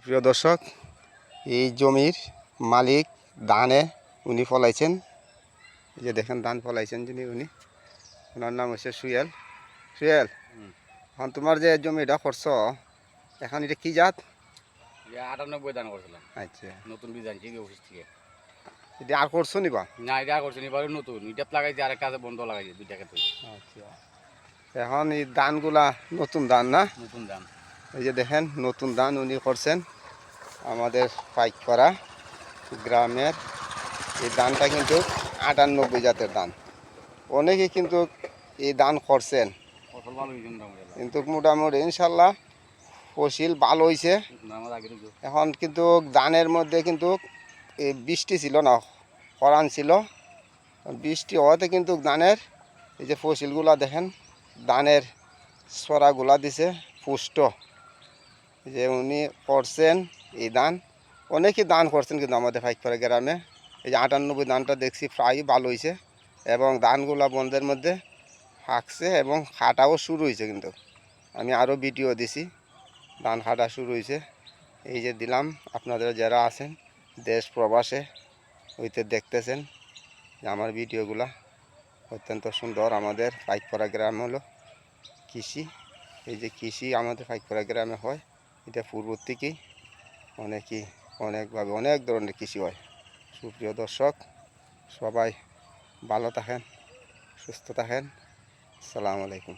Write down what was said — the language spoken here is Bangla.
সুপ্রিয় দর্শক, এই জমির মালিক ধানে উনি ফলাইছেন। এই যে দেখেন ধান ফলাইছেন যিনি, ওনার নাম হচ্ছে সুয়েল। সুয়েল, এখন তোমার যে জমিটা করছ, এখন এটা কি জাত? 98 ধান করছিলাম। আচ্ছা, নতুন বীজ আনছি অফিস থেকে। এটা আর করছো নিবা? না, এটা করছি এবারে নতুন। এটা লাগাইছি, আরেকটা আছে বন্ধ লাগাইছি, দুইটা ক্ষেত্রে। আচ্ছা, এখন এই ধানগুলা নতুন ধান না? নতুন ধান। এই যে দেখেন নতুন ধান উনি করছেন আমাদের পাইকপাড়া গ্রামের। এই ধানটা কিন্তু 98 জাতের ধান। অনেকে কিন্তু এই ধান করছেন, ফসল ভালো হয়েছে মোটামুটি। কিন্তু মোটামুটি ইনশাল্লাহ ফসল ভালো হয়েছে। আমার আগে তো এখন কিন্তু ধানের মধ্যে কিন্তু এই বৃষ্টি ছিল না, খরান ছিল। বৃষ্টি হওয়াতে কিন্তু ধানের এই যে ফসলগুলা দেখেন, ধানের ছড়াগুলা দিছে পুষ্ট। যে উনি করছেন এই ধান, অনেকেই ধান করছেন কিন্তু আমাদের পাইকপাড়া গ্রামে। এই যে 98 ধানটা দেখছি প্রায় ভালো হয়েছে, এবং ধানগুলা বন্ধের মধ্যে হাঁকছে এবং খাটাও শুরু হয়েছে। কিন্তু আমি আরও ভিডিও দিছি, ধান কাটা শুরু হয়েছে। এই যে দিলাম, আপনাদের যারা আছেন দেশ প্রবাসে হইতে দেখতেছেন যে আমার ভিডিওগুলা অত্যন্ত সুন্দর। আমাদের পাইকপাড়া গ্রাম হলো কৃষি, এই যে কৃষি আমাদের পাইকপাড়া গ্রামে হয়, এটা পূর্ব থেকেই অনেকভাবে অনেক ধরনের কৃষি হয়। সুপ্রিয় দর্শক, সবাই ভালো থাকেন, সুস্থ থাকেন। আসসালামু আলাইকুম।